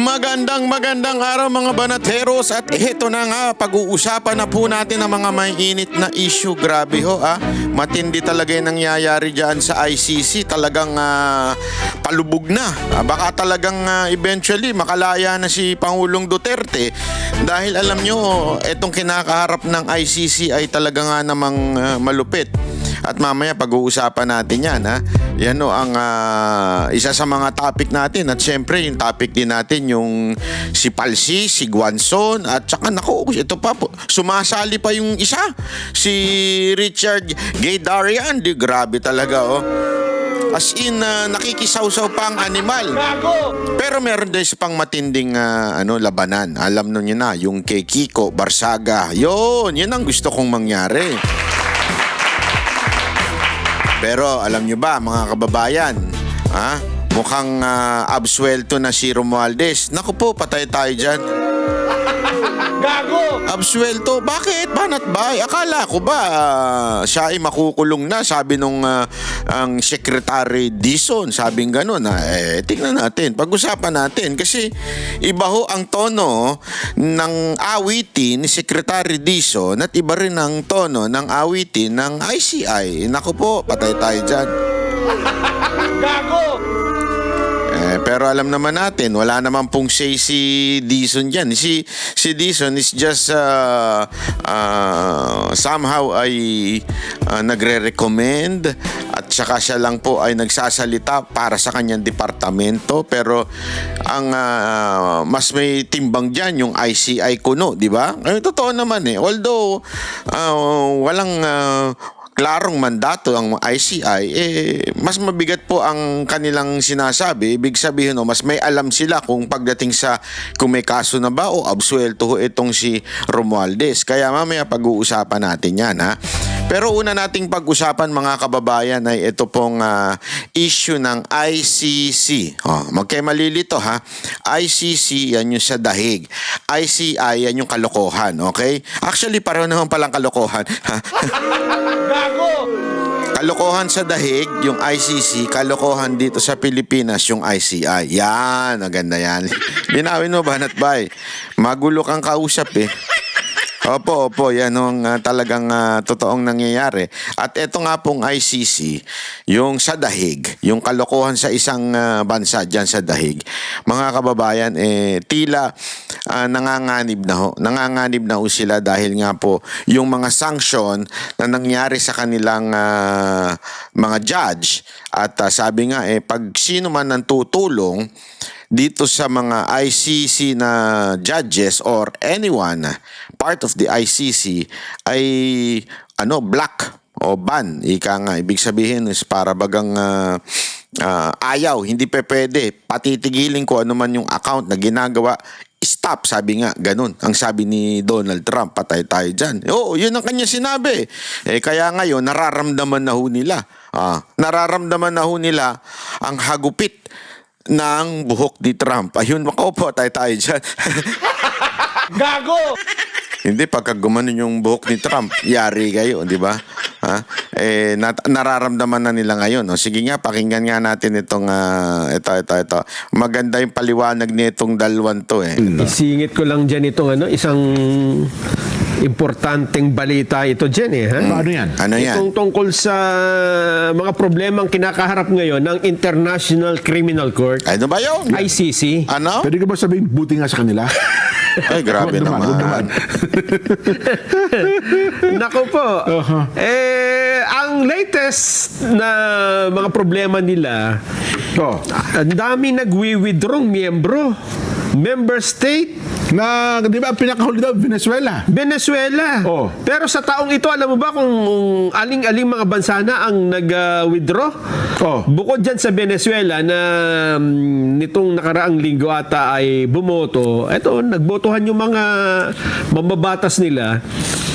Magandang araw mga banateros at ito na nga, pag-uusapan na po natin ang mga may init na issue. Grabe ho matindi talaga yung nangyayari dyan sa ICC. Talagang palubog na. Baka talagang eventually makalaya na si Pangulong Duterte dahil alam nyo, itong kinakaharap ng ICC ay talaga nga namang malupit. At mamaya pag-uusapan natin yan Yan ang isa sa mga topic natin. At syempre yung topic din natin yung si Palsi, si Guanzon. At saka ito pa po, sumasali pa yung isa, si Richard Gaydarian. Grabe talaga As in, nakikisawsaw pa ang animal. Pero meron din pang matinding labanan. Alam nyo na, yung kay Kiko Barsaga. Yun ang gusto kong mangyari. Pero alam nyo ba mga kababayan, mukhang absuelto na si Romualdez. Naku po, patay tayo dyan. Gago! Absuelto? Bakit? Banat ba? Akala ko ba siya ay makukulong na? Sabi nung ang Secretary Dizon, sabing gano'n. Tingnan natin, pag-usapan natin. Kasi iba ho ang tono ng awitin ni Secretary Dizon at iba rin ang tono ng awitin ng ICI. Naku po, patay tayo dyan. Gago! Pero alam naman natin, wala naman pong say si Dizon dyan. Si Dizon is just somehow ay nagre-recommend at saka siya lang po ay nagsasalita para sa kanyang departamento. Pero ang mas may timbang dyan yung ICI kuno, di ba? Totoo naman Although walang klarong mandato ang ICI, mas mabigat po ang kanilang sinasabi. Ibig sabihin, mas may alam sila kung pagdating sa kung may kaso na ba o absuelto itong si Romualdez. Kaya mamaya pag-uusapan natin yan Pero una nating pag-usapan mga kababayan ay ito pong issue ng ICC. Magkay malilito ICC yan yung sa dahig. ICI yan yung kalokohan, okay? Actually pareho naman palang kalokohan. Kalokohan sa dahig, yung ICC, kalokohan dito sa Pilipinas, yung ICI. Yan, maganda yan. Linawin mo, Banat Bay. Magulo kang kausap Opo, yan ang talagang totoong nangyayari. At ito nga pong ICC, yung sa dahig, yung kalokohan sa isang bansa dyan sa dahig. Mga kababayan, tila nanganganib na ho sila dahil nga po yung mga sanction na nangyari sa kanilang mga judge. At sabi nga, pag sino man ang tutulong dito sa mga ICC na judges or anyone part of the ICC ay black o ban. Ika nga, ibig sabihin is para bagang ayaw, hindi pwede. Patitigilin ko ano man yung account na ginagawa. Stop, sabi nga, ganun. Ang sabi ni Donald Trump, patay tayo dyan. Yun ang kanya sinabi. Kaya ngayon, nararamdaman na ho nila. Nararamdaman na ho nila ang hagupit ng buhok ni Trump. Ayun, po, tayo dyan. Gago! Hindi, pagka gumanon yung buhok ni Trump, yari kayo, di ba? Nararamdaman na nila ngayon. Sige nga, pakinggan nga natin itong, ito. Maganda yung paliwanag nitong dalwan to Isingit ko lang dyan itong isang importanteng balita ito dyan Ano yan? Ano yan? Itong tungkol sa mga problemang kinakaharap ngayon ng International Criminal Court. Ano ba yun? ICC. Ano? Pwede ka ba sabihin buti nga sa kanila? Ay, grabe Huwag naman. naman. Nako po. Ang latest na mga problema nila, ang dami nagwi-withdraw member state. Di ba, pinakahuli daw, Venezuela. Oh. Pero sa taong ito, alam mo ba kung aling-aling mga bansa na ang nag-withdraw? Bukod dyan sa Venezuela na nitong nakaraang linggo ata ay bumoto, nagbotohan yung mga mambabatas nila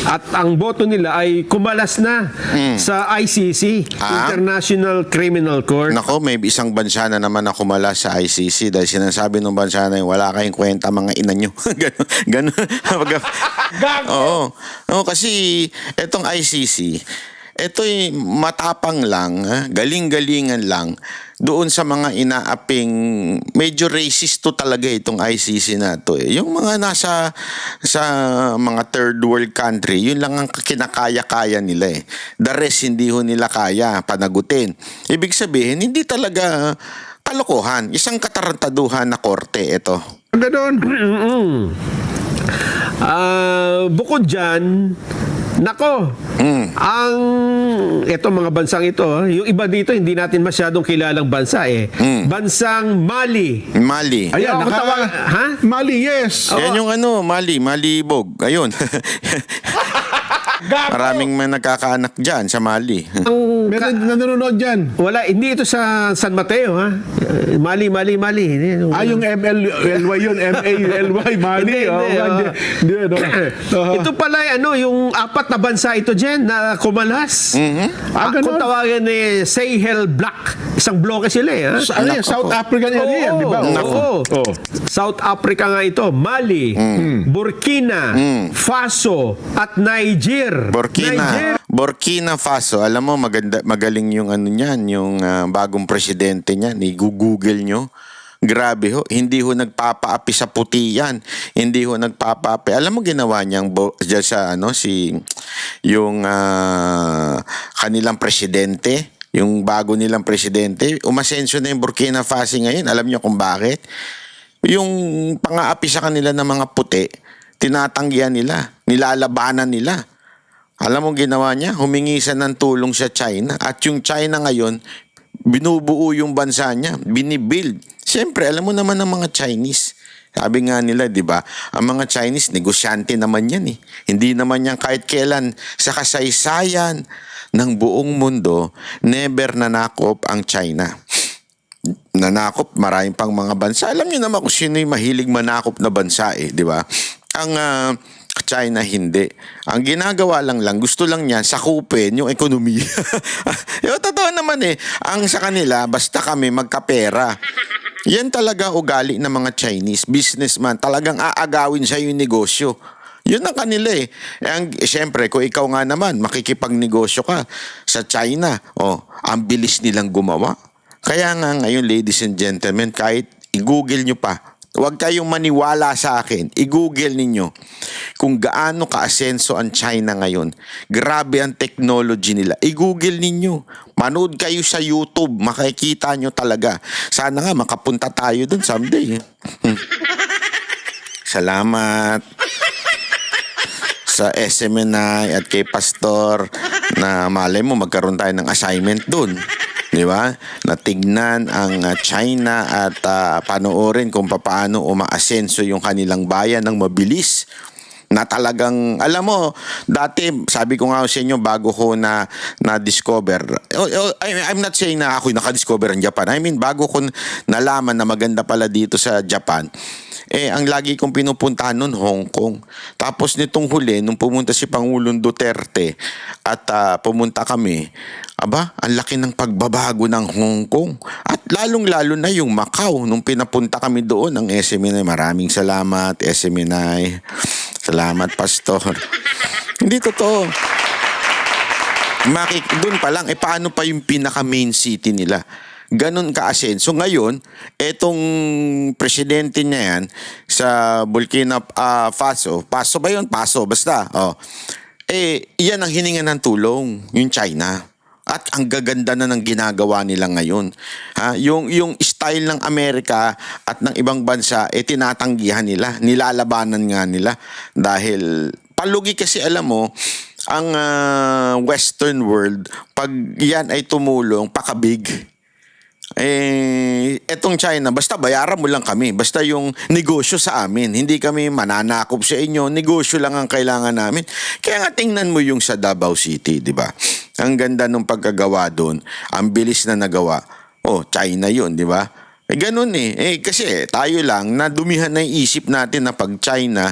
at ang boto nila ay kumalas na sa ICC, International Criminal Court. Nako, may isang bansa na naman na kumalas sa ICC dahil sinasabi ng bansa na yun, wala kayong kwenta mga ina nyo. Ganun. Oo, kasi itong ICC, ito'y matapang lang, galing-galingan lang doon sa mga inaaping medyo racist to talaga itong ICC na to. Yung mga nasa sa mga third world country, yun lang ang kinakaya-kaya nila eh. The rest hindi ho nila kaya panagutin. Ibig sabihin, hindi talaga kalokohan. Isang katarantaduhan na korte ito. Ganon. Bukod dyan, nako, ang eto mga bansang ito, yung iba dito hindi natin masyadong kilalang bansa eh. Bansang Mali. Mali. Ayan, Ako tawag- ha? Mali, yes. Yan yung Malibog. Ayun. Maraming may nagkakaanak dyan sa Mali. Ang Meron nanonood dyan. wala, hindi ito sa San Mateo, ha? Mali. Yung MLY yun, MALY, Mali. Hindi, no? Ito pala yung apat na bansa ito dyan na kumalas. Kung Ganon. tawagan ni Sahel Black. Isang bloke sila eh. Ha? South African area yan, di ba? Oo. South Africa nga ito. Mali, Burkina, Faso, at Niger. Burkina Faso. Alam mo, magaling yung niyan, yung bagong presidente niyan. I-google nyo. Grabe ho, hindi ho nagpapaapi sa puti yan. Hindi ho nagpapaapi. Alam mo ginawa niyang dyan sa yung kanilang presidente, yung bago nilang presidente, umasensyo na yung Burkina Faso ngayon. Alam niyo kung bakit? Yung pang-aapi sa kanila ng mga puti, tinatanggihan nila, nilalabanan nila. Alam mo ginawa niya? Humingi siya ng tulong sa China. At yung China ngayon, binubuo yung bansa niya, binibuild. Siyempre, alam mo naman ng mga Chinese. Sabi nga nila, di ba? Ang mga Chinese, negosyante naman yan eh. Hindi naman yan kahit kailan sa kasaysayan ng buong mundo, never nanakop ang China. Nanakop maraming pang mga bansa. Alam niyo naman kung sino yung mahilig manakop na bansa eh, di ba? Ang China hindi. Ang ginagawa lang, gusto lang niya sakupin yung ekonomiya. Yung totoo naman eh, ang sa kanila, basta kami magkapera. Yan talaga ugali ng mga Chinese businessman. Talagang aagawin sa yung negosyo. Yun ang kanila eh. Siyempre, kung ikaw nga naman, makikipagnegosyo ka sa China, ang bilis nilang gumawa. Kaya nga ngayon, ladies and gentlemen, kahit i-google nyo pa, huwag kayong maniwala sa akin. I-google ninyo kung gaano ka-asenso ang China ngayon. Grabe ang technology nila. I-google ninyo. Manood kayo sa YouTube. Makikita nyo talaga. Sana nga makapunta tayo dun someday. Salamat sa SMNI at kay Pastor na malay mo magkaroon tayo ng assignment dun. Di ba? Na tignan ang China at panoorin kung paano umaasenso yung kanilang bayan ng mabilis. Na talagang, alam mo, dati, sabi ko nga sa inyo, bago ko na-discover, I'm not saying na ako'y nakadiscover ang Japan. I mean, bago ko nalaman na maganda pala dito sa Japan, ang lagi kong pinupuntahan nun, Hong Kong. Tapos nitong huli, nung pumunta si Pangulong Duterte at pumunta kami, ang laki ng pagbabago ng Hong Kong. At lalong-lalo na yung Macau, nung pinapunta kami doon, ang SMNI. Maraming salamat, SMNI. Salamat, Pastor. Hindi totoo. Doon pa lang, paano pa yung pinaka-main city nila? Ganon ka-asenso. Ngayon, etong presidente niya yan sa Burkina Faso. Paso ba yun? Paso, basta. Iyan ang hininga ng tulong, yung China. At ang gaganda na ng ginagawa nila ngayon. Yung style ng Amerika at ng ibang bansa, tinatanggihan nila. Nilalabanan nga nila. Dahil, palugi kasi alam mo, ang Western world, pag yan ay tumulong, pakabig. Etong China, basta bayaran mo lang kami. Basta yung negosyo sa amin. Hindi kami mananakop sa inyo. Negosyo lang ang kailangan namin. Kaya nga tingnan mo yung sa Davao City, di ba? Ang ganda nung pagkagawa doon. Ang bilis na nagawa. China yun, di ba? Ganun eh. Kasi tayo lang, nadumihan na yung isip natin na pag China,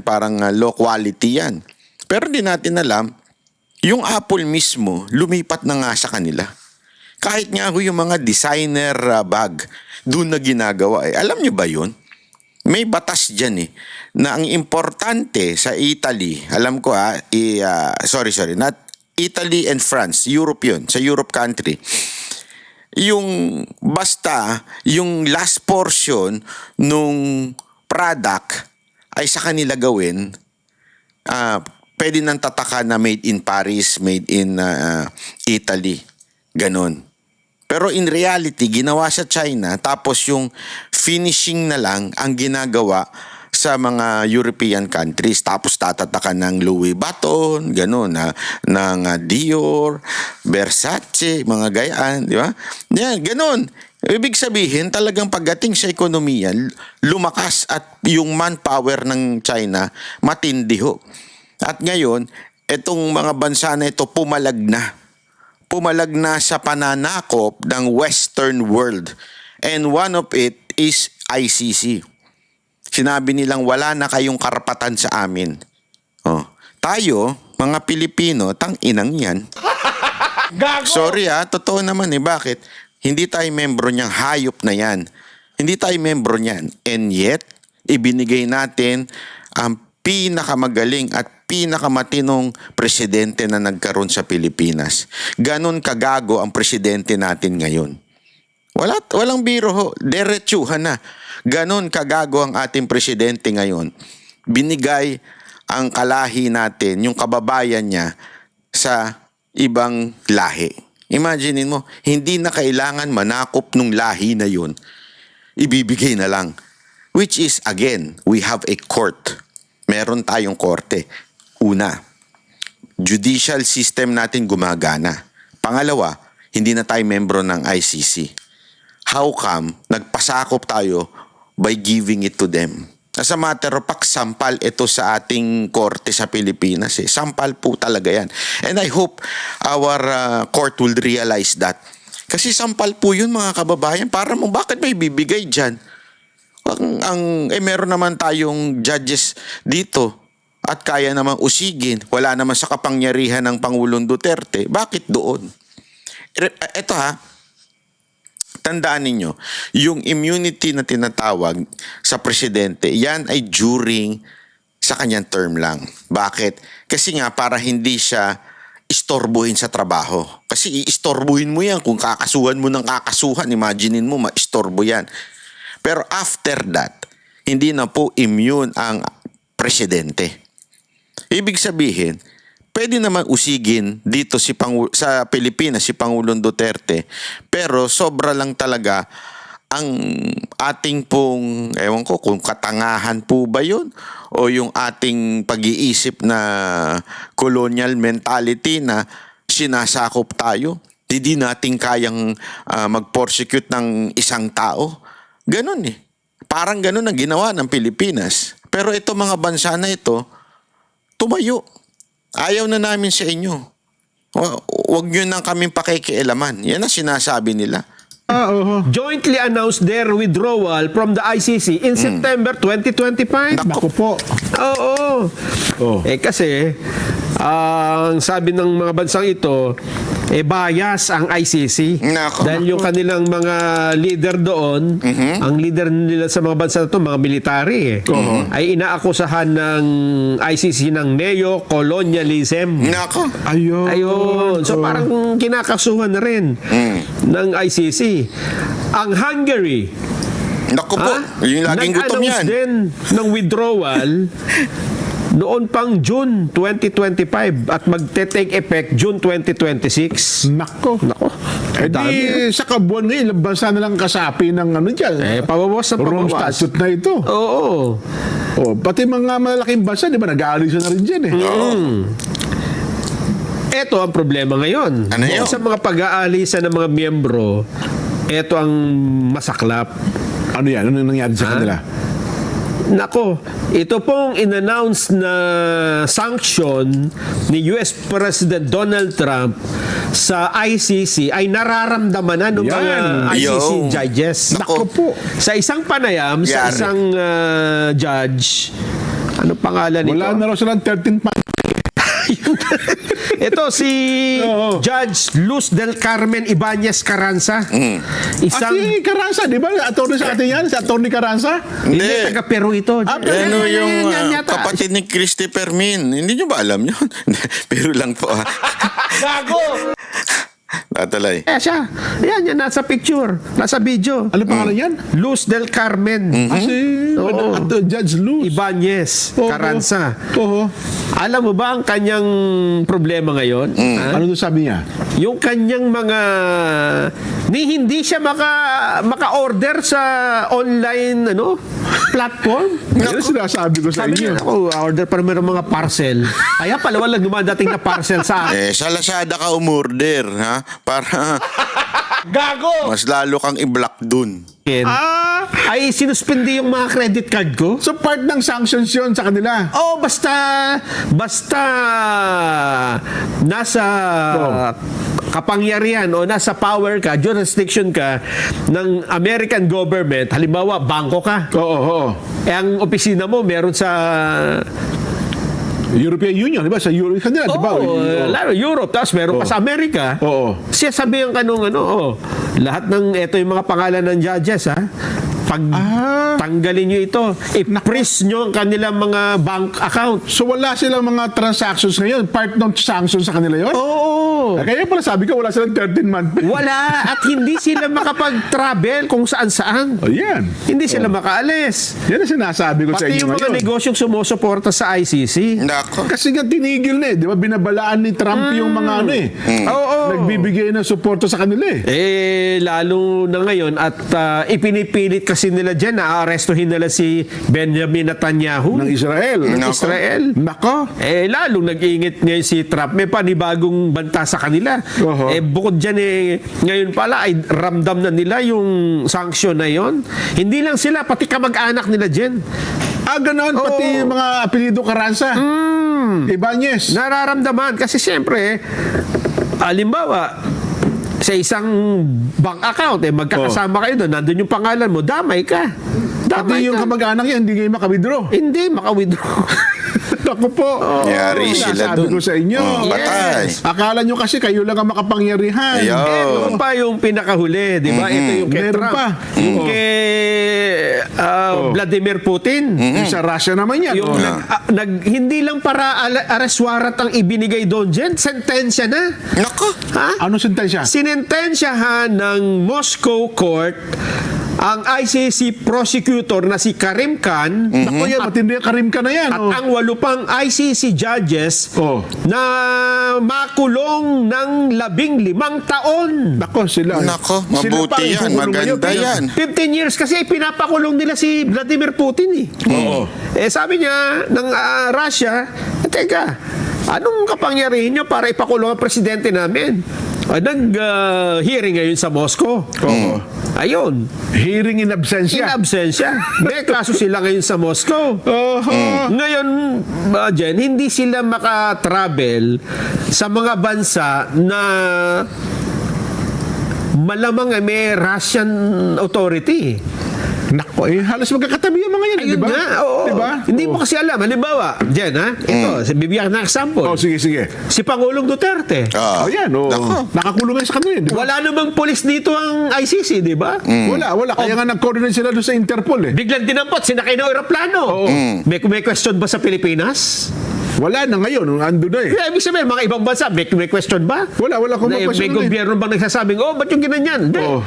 parang low quality yan. Pero di natin alam, yung Apple mismo, lumipat na nga sa kanila. Kahit nga yung mga designer bag, doon na ginagawa. Alam nyo ba yun? may batas dyan na ang importante sa Italy, alam ko not Italy and France, Europe yun, sa Europe country, yung basta yung last portion nung product ay sa kanila gawin, pwede nang tataka na made in Paris, made in Italy, ganon. Pero in reality, ginawa sa China, tapos yung finishing na lang ang ginagawa sa mga European countries. Tapos tatatakan ng Louis Vuitton, gano'n, ng Dior, Versace, mga gayaan, di ba? Yan, gano'n. Ibig sabihin, talagang pagdating sa ekonomiya, lumakas at yung manpower ng China, matindi ho. At ngayon, itong mga bansa na ito pumalag na sa pananakop ng Western world. And one of it is ICC. Sinabi nilang wala na kayong karapatan sa amin. Tayo, mga Pilipino, tang-inang yan. Sorry totoo naman bakit? Hindi tayo membro niyang hayop na yan. Hindi tayo membro niyan. And yet, ibinigay natin ang pinakamagaling at pinakamatinong presidente na nagkaroon sa Pilipinas. Ganon kagago ang presidente natin ngayon. Walang biro ho. Diretsuhan na. Ganon kagago ang ating presidente ngayon. Binigay ang kalahi natin, yung kababayan niya, sa ibang lahi. Imaginin mo, hindi na kailangan manakop nung lahi na yun. Ibibigay na lang. Which is, again, we have a court. Meron tayong korte. Una, judicial system natin gumagana. Pangalawa, hindi na tayo membro ng ICC. How come nagpasakop tayo by giving it to them? As a matter of fact, sampal ito sa ating korte sa Pilipinas. Sampal po talaga yan. And I hope our court will realize that. Kasi sampal po yun mga kababayan. Para mo, bakit may bibigay dyan? Meron naman tayong judges dito at kaya namang usigin. Wala naman sa kapangyarihan ng Pangulong Duterte. Bakit doon? Ito tandaan ninyo, yung immunity na tinatawag sa presidente, yan ay during sa kanyang term lang. Bakit? Kasi nga para hindi siya istorbohin sa trabaho. Kasi iistorbohin mo yan kung kakasuhan mo ng kakasuhan. Imaginein mo, maistorbo yan. Pero after that, hindi na po immune ang presidente. Ibig sabihin, pwede naman usigin dito sa Pilipinas si Pangulong Duterte, pero sobra lang talaga ang ating pong, ewan ko kung katangahan po ba yun o yung ating pag-iisip na colonial mentality na sinasakop tayo. Hindi natin kayang mag-persecute ng isang tao. Ganon Parang ganon ang ginawa ng Pilipinas. Pero ito mga bansa na ito, tumayo. Ayaw na namin sa inyo. Huwag nyo nang kaming pakikialaman. Yan ang sinasabi nila. Jointly announced their withdrawal from the ICC in September 2025. Naku po. Oo. Kasi, ang sabi ng mga bansang ito, bias ang ICC. Nako. Dahil yung kanilang mga leader doon, ang leader nila sa mga bansa na ito, mga military ay inaakusahan ng ICC ng neo-colonialism. Nako. Ayun. So parang kinakasuhan na rin ng ICC. Ang Hungary, Naku po. Yung laging gutom yan. nag-announce din ng withdrawal noon pang June 2025 at magte-take effect June 2026. Nako. Dami. Sa kabuan ngayon, ilang bansa na lang kasapi ng dyan. Pabawas na Rome pabawas. Statute na ito. Oo. Pati mga malalaking bansa, di ba, nag-aalisa na rin dyan Ito ang problema ngayon. Ano yun? Sa mga pag-aalisa ng mga miyembro, ito ang masaklap. Ano yan? Ano nangyari sa kanila? Nako, ito pong in-announce na sanction ni US President Donald Trump sa ICC ay nararamdaman na ng mga Yan. ICC Yo. judges. Nako po. Sa isang panayam, sa Yari. isang judge, ano pangalan nito? Wala na raw silang 13 months. Ito si Oo. Judge Luz del Carmen Ibanez Carranza. Isang Si Carranza, di ba? Attorney sa atin yan? Si Attorney Carranza? hindi Hindi. taga Peru ito. Ano yung yata. kapatid ni Christy Fermin? Hindi nyo ba alam yun? Pero lang po. Gago! Tatalay. Siya. Yan, nasa picture. Nasa video. Ano pangalan yan? Luz del Carmen Si Oo. Judge Luz. Ibanez Oo. Carranza. Oo. Alam mo ba ang kanyang problema ngayon? Ha? Ano doon sabi niya? Yung kanyang mga hindi siya maka-order sa online platform. Yan ang sinasabi ko sa Sabi inyo. niya, ako, order pa naman ng mga parcel. Kaya pala walang dumadating na parcel sa akin. Sa Lazada ka umorder, ha? Para Gago! mas lalo kang i-block dun. Ay sinuspindi yung mga credit card ko. So part ng sanctions yun sa kanila. Oh, basta nasa kapangyarihan o nasa power ka, jurisdiction ka ng American government, halimbawa, bangko ka. Oo. Ang opisina mo meron sa European Union, di ba? Sa Europe kanila, di ba? lalo Europe, tapos meron pa sa Amerika. Oo. Siya sabihan ka nung lahat ng ito yung mga pangalan ng judges, ha? Pag tanggalin nyo ito, i-freeze nyo ang kanilang mga bank account. So wala silang mga transactions ngayon. Part ng sanctions sa kanila yun? Oo. Kaya pala sabi ko, wala silang 13-month. Wala at hindi sila makapag-travel kung saan-saan. O yan. Hindi sila makaalis. Yan ang sinasabi ko sa Pati inyo yung mga ngayon. negosyong sumusuporta sa ICC. Nako. Kasi nga tinigil na di ba? Binabalaan ni Trump yung mga Oo. nagbibigay ng suporta sa kanila Lalo na ngayon at ipinipilit kasi nila dyan na arestuhin nila si Benjamin Netanyahu ng Israel. ng Nako. Israel. Nako. Lalong nag-iingit ngayon si Trump. May panibagong banta sa kanila. Oho. Bukod dyan ngayon pala ay ramdam na nila yung sanction na yon. Hindi lang sila, pati kamag-anak nila dyan. Ganon. Pati Oo. yung mga apelido Carranza. Ibanez. Nararamdaman. Kasi siyempre, halimbawa, sa isang bank account, magkakasama kayo doon, nandun yung pangalan mo, damay ka. Pati yung kamag-anak yan, hindi kayo maka-withdraw. Hindi, maka-withdraw. Ako po. Yari sila Sabi dun. ko sa inyo. Patay. Akala nyo kasi kayo lang ang makapangyarihan. Ayaw. Meron pa yung pinakahuli, di ba? Ito yung kay Meron Trump. pa. Yung kay Vladimir Putin. Yung sa Russia naman yan. Yung hindi lang para arrest warrant ang ibinigay doon dyan, sentensya na. Nako. Ha? Ano sentensya? Sinentensyahan ng Moscow Court ang ICC prosecutor na si Karim Khan Ako yan, matindi ang karim ka na yan. at ang 8 pang ICC judges Oh. na makulong ng 15 taon. Nako, sila. Nako, Sila pa mabuti ang yan. kukulong Maganda ngayon. yan. 15 years kasi pinapakulong nila si Vladimir Putin Oo. sabi niya ng Russia, teka, anong kapangyarihan niyo para ipakulong ang presidente namin? Nag-hearing ngayon sa Moscow. Oo. Ayun. Hearing in In absentia. absentia. May kaso sila ngayon sa Moscow. Ngayon, Jen, hindi sila maka-travel sa mga bansa na malamang may Russian authority. Nako, halos magkakatabi yung mga yan, di Ayun ba? nga, oo. Di ba? Hindi mo kasi alam. Halimbawa, Jen, ito, bibigyan na example. Oh, sige, sige. Si Pangulong Duterte. Oh, yan, oh. Nako. Nakakulong yan sa kanila, di ba? Wala namang polis dito ang ICC, di ba? Wala. Kaya nga nag-coordinate sila doon sa Interpol Biglang dinampot, sinakay ng aeroplano. May question ba sa Pilipinas? Wala na ngayon, ando na Ibig sabihin, mga ibang bansa, may question ba? Wala akong May question gobyerno bang nagsasabing, ba't yung ginanyan? Hindi. Oo.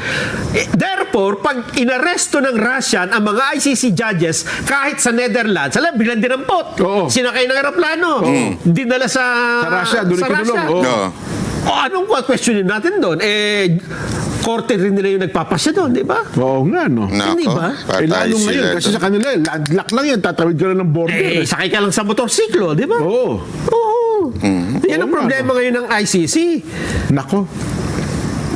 Therefore, pag inaresto ng Russian ang mga ICC judges, kahit sa Netherlands, alam, bilang dinampot. Oo. Sinakay ng aeroplano. Dinala sa Russia, doon ikinulong. Oo. No. Anong questionin natin doon? Korte rin nila yung nagpapasya doon, di ba? Oo nga, no. Nako. Hindi ba? Patay Lalo ngayon, sila kasi dun. sa kanila, landlock lang yan, tatawid ka lang ng border. Sakay ka lang sa motorsiklo, di ba? Oo. Oo. Yan ang Oo nga, problema ngayon ng ICC. Nako.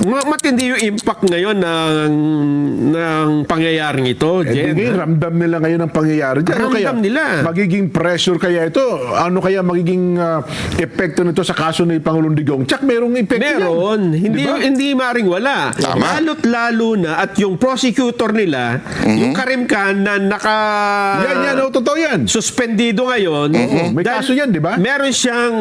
Matindi yung impact ngayon ng pangyayaring ito, Jen. Ngayon, ramdam nila ngayon ang pangyayari dyan. Ramdam nila. Magiging pressure kaya ito? Ano kaya magiging epekto nito sa kaso ni Pangulong Digong? Tsak, merong epekto Meron. yan. Hindi, Di ba? hindi maring wala. Tama. Lalo't lalo na at yung prosecutor nila, yung karimkan na Yan, totoo yan. suspendido ngayon. May dahil kaso yan, di ba? Meron siyang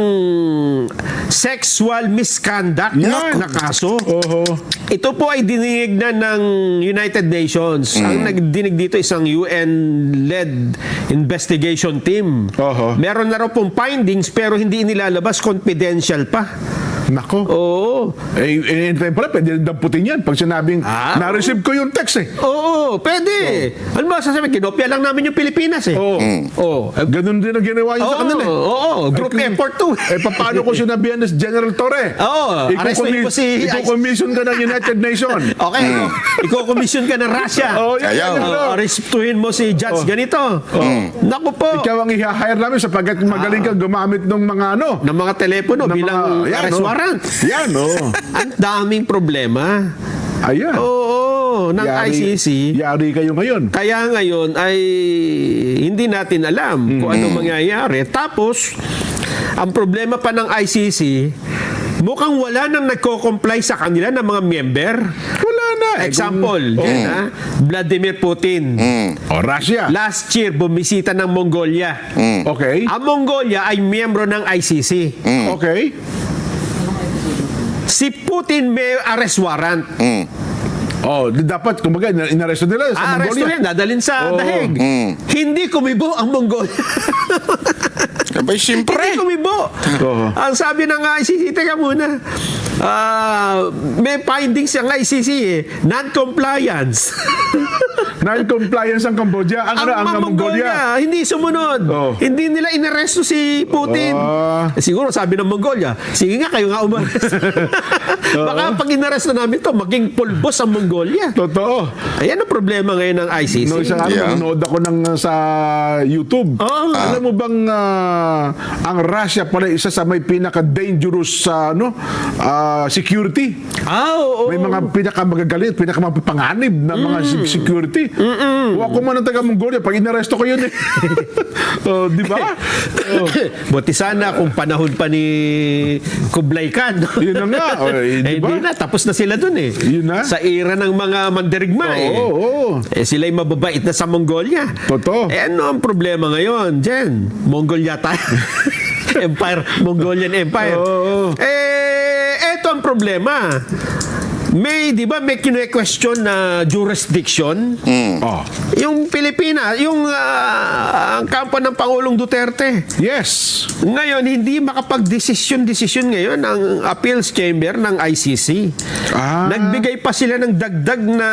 sexual misconduct Yan. na kaso. Oho. Ito po ay dininig na ng United Nations. Ang nagdinig dito isang UN-led investigation team. Oho. Meron na raw pong findings pero hindi inilalabas, confidential pa. Nako. Oo. Time pala, pwede rin damputin yan. Pag sinabing, na-receive ko yung text eh. Oo, pwede. Ano ba sasabihin? Kinopya lang namin yung Pilipinas eh. Oo. Oo. Ganun din ang ginawa niyo sa kanila eh. Oo, group effort to. Paano ko sinabihan ni General Torre? Oo, arrestuin mo si... Iko-commission ka ng United Nations. Okay, iko-commission ka ng Russia. Yan. Arrestuin mo si Judge ganito. Naku po. Ikaw ang i-hire namin sapagkat magaling ka gumamit ng mga Ng mga telepono ng bilang arrest warrant. Yan, Ang daming problema. Ayan. Oo, ng ICC. Yari kayo ngayon. Kaya ngayon ay hindi natin alam kung ano mangyayari. Tapos, ang problema pa ng ICC, mukhang wala nang nagko-comply sa kanila ng mga member. Wala na. Example, yan, Vladimir Putin. O, Russia. Last year, bumisita ng Mongolia. Okay. Ang Mongolia ay miyembro ng ICC. Okay. Si Putin may arrest warrant. Oh, dapat kumbaga inaresto nila sa Arresto Mongolia. yan, dadalhin sa dahig. Hindi kumibo ang Mongolia. Abay, siyempre. Hindi kumibo. Oo. Ang sabi ng ICC, teka muna, may findings ang ICC eh, non-compliance. Non-compliance ang Cambodia. Ang Mongolia. hindi sumunod. Oh. Hindi nila inaresto si Putin. Siguro sabi ng Mongolia, sige nga, kayo nga umaresto. Baka pag inaresto namin to, maging pulbos ang Mongolia. Totoo. Ayan ang problema ngayon ng ICC. No, isang araw, nanonood ako sa YouTube. Oo. Alam mo bang ang Russia pala isa sa may pinaka-dangerous security? Oo. May mga pinakamagagalit, pinakamapanganib na mga security. Huwag ko man ang taga-Mongolia, pag inaresto ko yun eh. Di ba? Buti sana kung panahon pa ni Kublai Khan. Yun na nga. Di ba? Hindi na, tapos na sila dun eh. Yun na. Sa era ng mga mandirigma eh. Oo. Sila'y mababait na sa Mongolia. Totoo. Ano ang problema ngayon, Jen? Mongolia tayo. Mongolian Empire. Oo. Eto ang problema. May, di ba, may kine-question na jurisdiction. Oh. Yung Pilipinas, yung ang kampo ng Pangulong Duterte. Yes. Ngayon, hindi makapag-desisyon ngayon ang appeals chamber ng ICC. Nagbigay pa sila ng dagdag na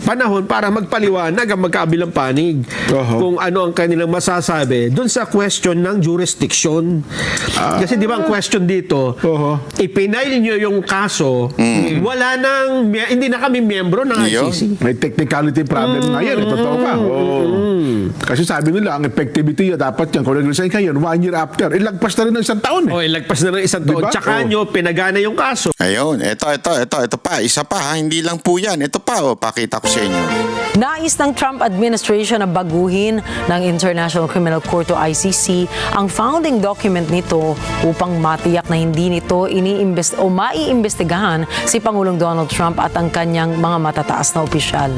panahon para magpaliwanag ang magkabilang panig kung ano ang kanilang masasabi dun sa question ng jurisdiction. Kasi di ba ang question dito, ipinail nyo yung kaso, wala nang, hindi na kami miyembro ng ICC. May technicality problem nga yan. Totoo ka. Kasi sabi nila, ang effectivity dapat yan. Kung nag-resign kayo, 1 year after. Ilagpas na rin ng isang taon eh. Lagpas na ng isang taon. Diba? Tsaka nyo, pinagana yung kaso. Ayun, ito pa. Isa pa ha, hindi lang po yan. Ito pa, pakita ko sa inyo. Nais ng Trump administration na baguhin ng International Criminal Court o ICC ang founding document nito upang matiyak na hindi nito maiimbestigahan si Pangulong Donald Trump at ang kanyang mga matataas na opisyal.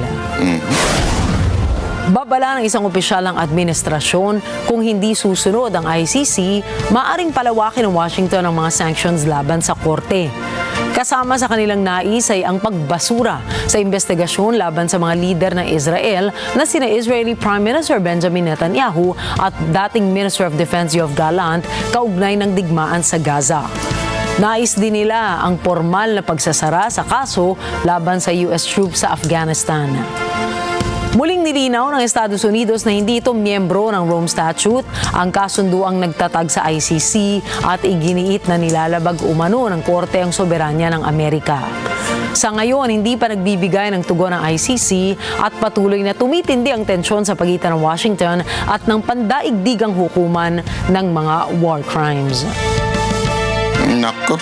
Babala ng isang opisyal ng administrasyon kung hindi susunod ang ICC, maaring palawakin ng Washington ang mga sanctions laban sa korte. Kasama sa kanilang nais ay ang pagbasura sa investigasyon laban sa mga lider ng Israel na sina Israeli Prime Minister Benjamin Netanyahu at dating Minister of Defense Yoav Gallant kaugnay ng digmaan sa Gaza. Nais din nila ang formal na pagsasara sa kaso laban sa US troops sa Afghanistan. Muling nilinaw ng Estados Unidos na hindi ito miyembro ng Rome Statute, ang kasunduang nagtatag sa ICC at iginiit na nilalabag umano ng korte ang soberanya ng Amerika. Sa ngayon, hindi pa nagbibigay ng tugon ng ICC at patuloy na tumitindi ang tensyon sa pagitan ng Washington at ng pandaigdigang hukuman ng mga war crimes. Nako.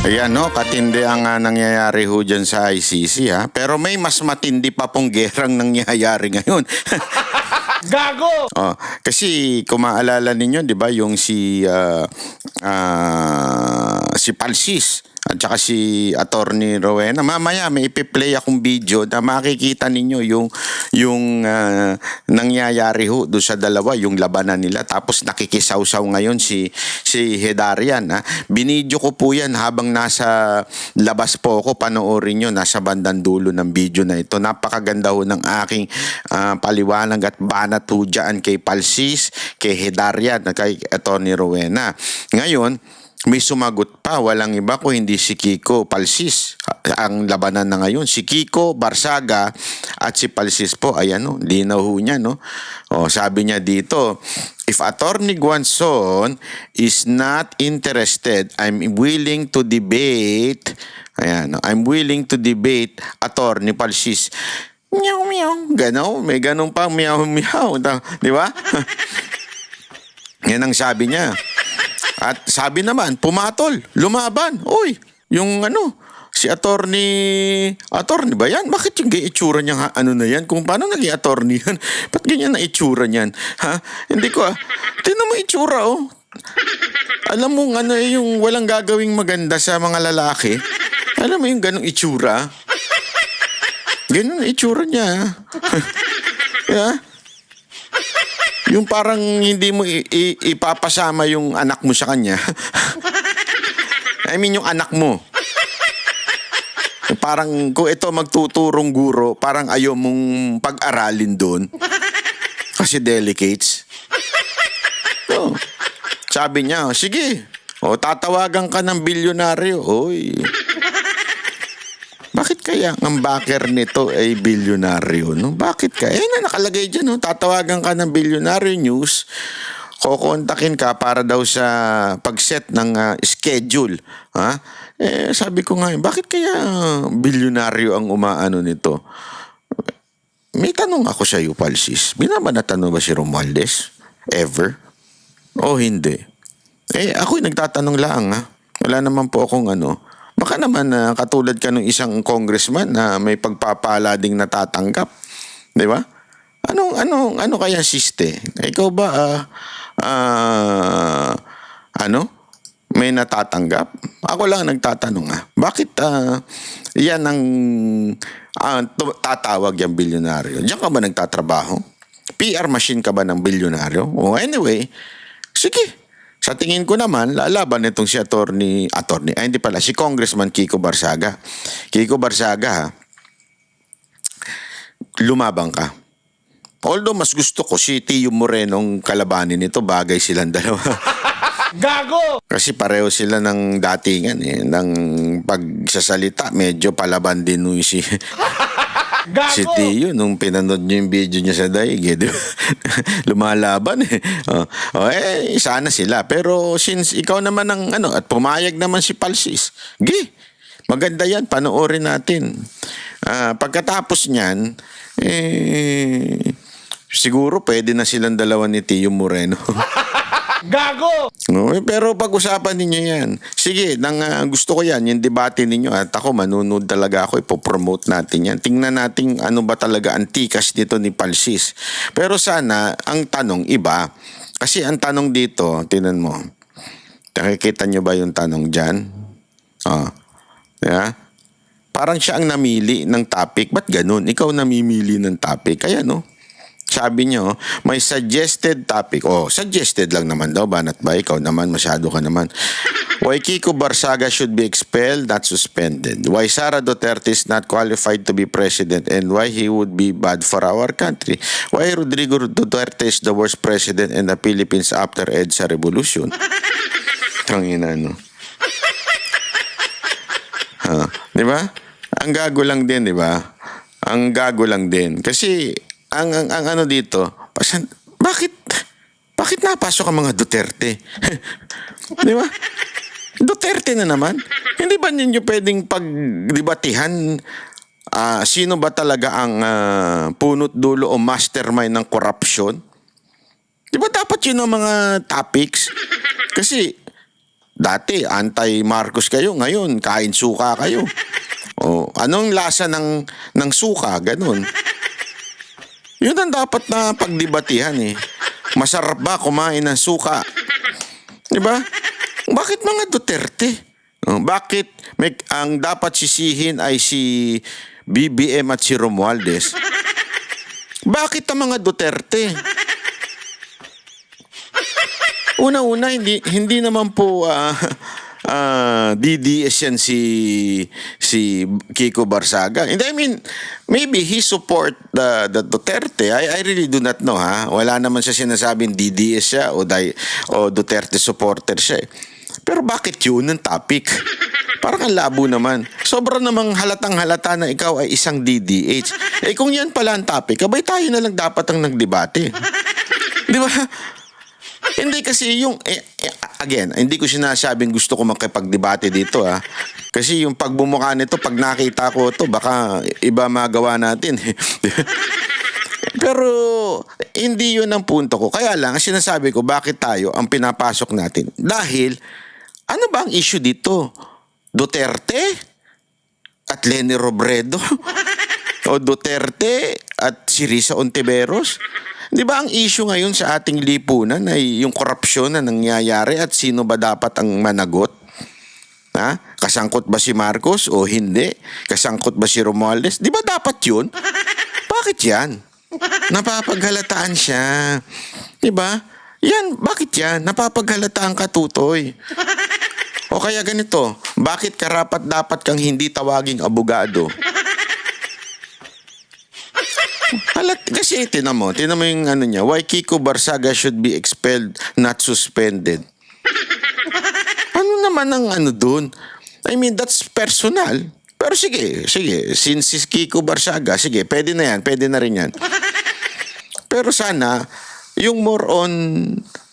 Ayan, no, katindi ang nangyayari ho dyan sa ICC, ha? Pero may mas matindi pa pong gerang nangyayari ngayon. Gago! Oh, kasi kung maalala ninyo, 'di ba, yung si Palsis at saka si Attorney Rowena, mamaya may ipi-play akong video na makikita ninyo yung nangyayari ho doon sa dalawa, yung labanan nila, tapos nakikisawsaw ngayon si Hedarian, ha? Binidyo ko po yan habang nasa labas po ako, panoorin nyo, nasa bandang dulo ng video na ito. Napakaganda ho ng aking paliwanag at banat ho dyan kay Palsis, kay Hedarian, at kay Attorney Rowena. Ngayon, may sumagot pa, walang iba ko hindi si Kiko Palsis. Ang labanan na ngayon, si Kiko Barsaga at si Palsis po. Ayan, no, linaw ho niya, no? O, sabi niya dito, if Attorney Guanzon is not interested, I'm willing to debate. Ayan, no? I'm willing to debate Attorney Palsis. Meow, meow. Gano, may ganun pa, meow, meow. Di ba? Yan ang sabi niya. At sabi naman, pumatol, lumaban. Uy, yung si attorney ba yan? Bakit yung itsura niya, na yan? Kung paano naging attorney yan? Ba't ganyan na itsura niyan? Ha? Hindi ko, tingnan mo itsura, oh. Alam mo, yung walang gagawing maganda sa mga lalaki. Alam mo yung ganong itsura? Ganun itsura niya. Yeah? Yung parang hindi mo ipapasama yung anak mo sa kanya. I mean, yung anak mo. Parang kung ito magtuturong guro, parang ayaw mong pag-aralin doon. Kasi delicates. So, sabi niya, sige, tatawagan ka ng bilyonaryo. Oy. Bakit kaya ang backer nito ay bilyonaryo? No? Bakit kaya? Nakalagay dyan, no? Tatawagan ka ng bilyonaryo news, kukontakin ka para daw sa pag-set ng schedule. Ha? Sabi ko nga, bakit kaya bilyonaryo ang umaano nito? May tanong ako sa iyo, Palsis. Binabanatan mo ba si Romualdez? Ever? O hindi? Ako'y nagtatanong lang, ha? Wala naman po akong Baka naman katulad ka ng isang congressman na may pagpapala ding natatanggap. Di ba? Ano kaya siste? Ikaw ba, may natatanggap? Ako lang nagtatanong, bakit yan ang tatawag yung bilyonaryo? Diyan ka ba nagtatrabaho? PR machine ka ba ng bilyonaryo? Anyway, sige. Sa tingin ko naman, lalaban itong si si Congressman Kiko Barsaga. Kiko Barsaga, lumabang ka. Although mas gusto ko si Tio Morenong kalabanin nito, bagay silang dalawa. Gago! Kasi pareho sila ng datingan, ng pagsasalita, medyo palaban din nung si Tio, nung pinanood niyo yung video niya sa daig, di ba? Lumalaban sana sila. Pero since ikaw naman at pumayag naman si Palsis, maganda yan, panoorin natin. Pagkatapos niyan, siguro pwede na silang dalawa ni Tio Moreno. Gago! Pero pag-usapan ninyo yan. Sige, gusto ko yan, yung debate ninyo. At ako, manunood talaga ako, ipopromote natin yan. Tingnan natin ano ba talaga ang tikas dito ni Palsis. Pero sana, ang tanong iba. Kasi ang tanong dito, tingnan mo. Nakikita nyo ba yung tanong dyan? Yeah? Parang siya ang namili ng topic. Ba't ganun? Ikaw namimili ng topic. Kaya sabi nyo, may suggested topic. Suggested lang naman daw, banat ba? Ikaw naman, masyado ka naman. Why Kiko Barsaga should be expelled, not suspended. Why Sara Duterte is not qualified to be president and why he would be bad for our country. Why Rodrigo Duterte is the worst president in the Philippines after EDSA Revolution. Tangina, di ba? Ang gago lang din, di ba? Ang gago lang din. Kasi ang dito, bakit napasok ang mga Duterte? Di ba? Duterte na naman. Hindi ba ninyo pwedeng pagdebatihan sino ba talaga ang punot dulo o mastermind ng corruption? Di ba dapat yun ang mga topics? Kasi Dati, anti-Marcos kayo. Ngayon, kain suka kayo. O, anong lasa ng suka? Ganun. Yun ang dapat na pagdebatihan eh. Masarap ba kumain ng suka? Diba? Bakit mga Duterte? Bakit ang dapat sisihin ay si BBM at si Romualdez? Bakit ang mga Duterte? Una-una, hindi naman po DDS yan si Kiko Barsaga. And I mean, maybe he support the Duterte. I really do not know, ha. Wala naman siya sinasabing DDS siya o Duterte supporter siya. Pero bakit yun ang topic? Parang ang labo naman. Sobra namang halatang-halata na ikaw ay isang DDH. Kung yan pala ang topic, abay tayo na lang dapat ang nagdebate. Di ba? Hindi kasi yung, again, hindi ko sinasabing gusto ko makipagdebate dito, ha. Kasi yung pagbumukha nito, pag nakita ko ito, baka iba magawa natin. Pero hindi yun ang punto ko. Kaya lang, sinasabi ko, bakit tayo ang pinapasok natin? Dahil, ano ba ang issue dito? Duterte at Leni Robredo? O Duterte at si Risa Ontiveros? Di ba ang issue ngayon sa ating lipunan ay yung korupsyon na nangyayari at sino ba dapat ang managot? Ha? Kasangkot ba si Marcos o hindi? Kasangkot ba si Romualdez? Di ba dapat yun? Bakit yan? Napapaghalataan siya. Di ba? Yan, bakit yan? Napapaghalataan ka, Tutoy. O kaya ganito, bakit karapat dapat kang hindi tawaging abogado? Kasi tinan mo yung ano niya, why Kiko Barsaga should be expelled, not suspended. Ano naman ang ano dun? I mean, that's personal. Pero sige, since si Kiko Barsaga, sige, pwede na rin yan. Pero sana, yung more on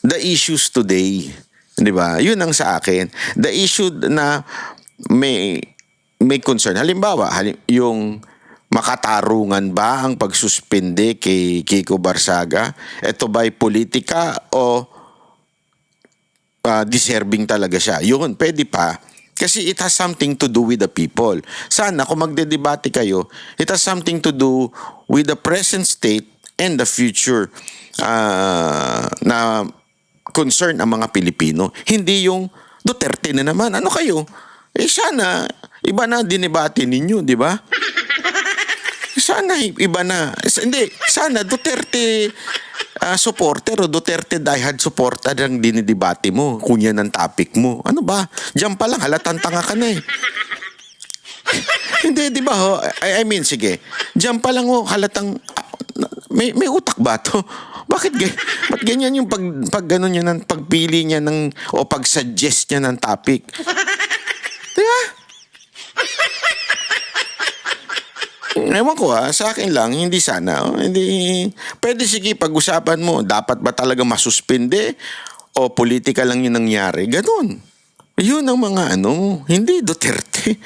the issues today, di ba? Yun ang sa akin. The issue na may concern. Halimbawa, yung makatarungan ba ang pagsuspende kay Kiko Barsaga? Ito ba'y politika o deserving talaga siya? Yun, pwede pa. Kasi it has something to do with the people. Sana kung magdedebate kayo, it has something to do with the present state and the future na concern ang mga Pilipino. Hindi yung Duterte na naman. Ano kayo? Sana iba na dinebate ninyo, di ba? Sana iba na. Hindi, sana Duterte supporter o Duterte diehard supporter ang dinidebate mo kung yan ang topic mo. Ano ba? Diyan pa lang, halatang tanga ka na eh. Hindi, di ba ho? I mean, sige. Diyan pa lang ho, halatang may utak ba to? Ba't ganyan yung pag gano'n niya ng pagpili niya o pag-suggest niya ng topic? Di ba? Ewan ko sa akin lang, hindi sana. Hindi, pwede sige pag-usapan mo, dapat ba talaga masuspende o politika lang yung nangyari? Ganun. Yun ang mga hindi Duterte.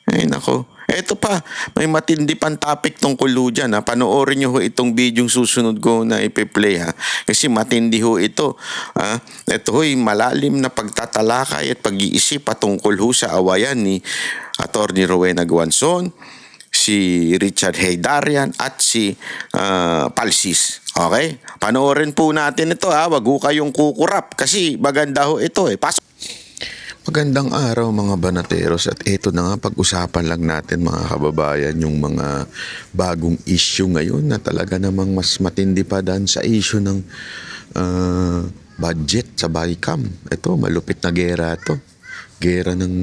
Ay nako. Eto pa, may matindi pang topic tungkol dyan. Panoorin nyo ho itong video susunod ko na ipi-play ha. Kasi matindi ho ito. Ito ho'y malalim na pagtatalakay at pag-iisip patungkol ho sa awayan ni Atty. Rowena Guanzon, si Richard Heydarian at si Palsis. Okay? Panoorin po natin ito ha. Wag ho kayong kukurap kasi maganda ho ito eh. Pasok. Magandang araw mga banateros at ito na nga pag-usapan lang natin mga kababayan yung mga bagong issue ngayon na talaga namang mas matindi pa dahil sa issue ng budget sa BICAM. Ito, malupit na gera ito. Gera ng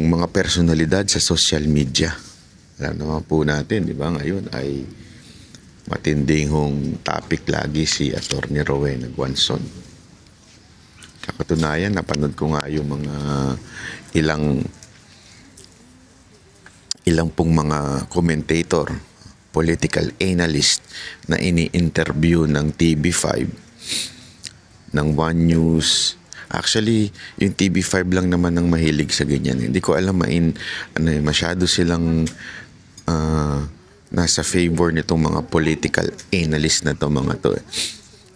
mga personalidad sa social media. Alam naman po natin, di ba, ngayon ay matinding hong topic lagi si Atty. Rowena Guanzon. Katunayan, napanood ko nga yung mga ilang pong mga commentator, political analyst na ini-interview ng TV5, ng One News. Actually, yung TV5 lang naman ang mahilig sa ganyan. Hindi ko alam, masyado silang nasa favor nitong mga political analyst na to mga to.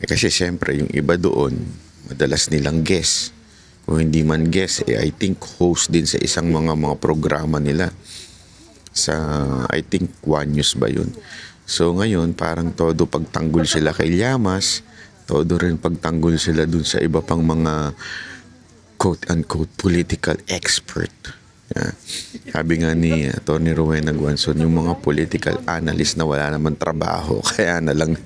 Kasi siyempre, yung iba doon, madalas nilang guess o hindi man guest, I think host din sa isang mga programa nila. Sa, I think, One News ba yun? So ngayon, parang todo pagtanggol sila kay Llamas, todo rin pagtanggol sila dun sa iba pang mga quote-unquote political expert. Yeah. Sabi nga ni Atty. Rowena Guanzon, yung mga political analyst na wala naman trabaho, kaya na lang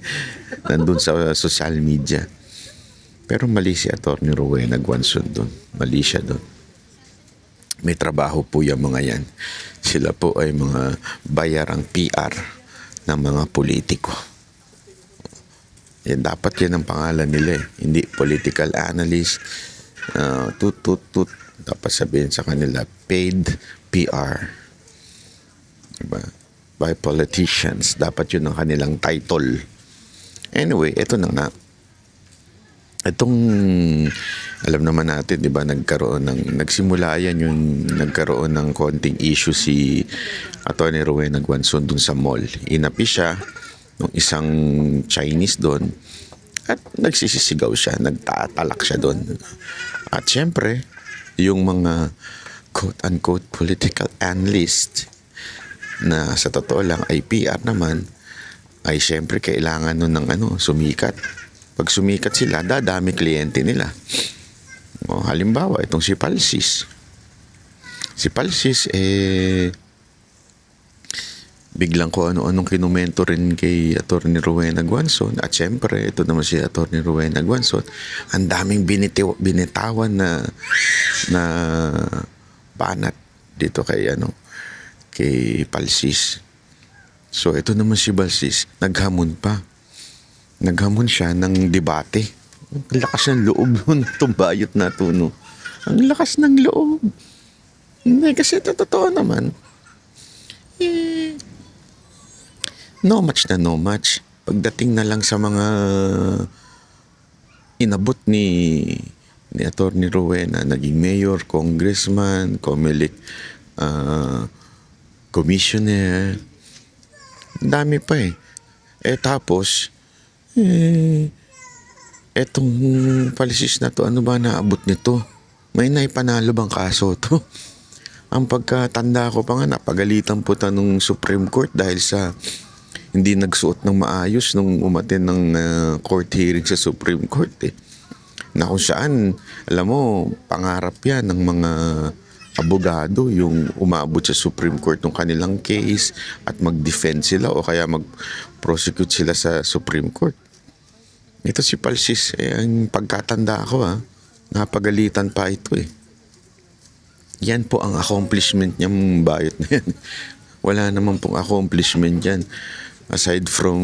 nandun sa social media. Pero mali si Atty. Rowena Guanzon dun. Mali siya dun. May trabaho po yung mga yan. Sila po ay mga bayarang PR ng mga politiko. Yan, dapat yan ang pangalan nila eh. Hindi political analyst. Tut. Dapat sabihin sa kanila, paid PR. Diba? By politicians. Dapat yun ang kanilang title. Anyway, ito na nga. Itong, alam naman natin, di ba, nagsimula yan yung nagkaroon ng konting issue si Atty. Rowena Guanzon dun sa mall. Inapi siya ng isang Chinese doon at nagsisisigaw siya, nagtatalak siya doon. At syempre, yung mga quote-unquote political analyst na sa totoo lang ay PR naman, ay syempre kailangan nun ng sumikat. Pag sumikat sila, dadami kliyente nila. O, halimbawa, itong si Palsis. Si Palsis, biglang ko ano-anong kinumento rin kay Atty. Rowena Guanzon. At syempre, ito naman si Atty. Rowena Guanzon. Ang daming binitawan na banat dito kay Palsis. So, ito naman si Palsis, naghamon pa. Naghamon siya ng debate. Ang lakas ng loob nun, tumbayot na ito, no? Ang lakas ng loob. Hindi, kasi totoo naman. No match. Pagdating na lang sa mga inabot ni Atty. Rowena, naging mayor, congressman, COMELEC, commissioner. Dami pa eh. Tapos, etong Palsis na to, ano ba naabot nito? May naipanalo bang kaso to? Ang pagkatanda ko pa nga, napagalitan po nung Supreme Court dahil sa hindi nagsuot ng maayos nung umaten ng court hearing sa Supreme Court eh. Na kung saan, alam mo, pangarap yan ng mga abogado yung umabot sa Supreme Court ng kanilang case at mag-defend sila o kaya mag-prosecute sila sa Supreme Court. Ito si Palsis, ang pagkatanda ko napagalitan pa ito eh. Yan po ang accomplishment niyang bayot na yan. Wala naman pong accomplishment yan. Aside from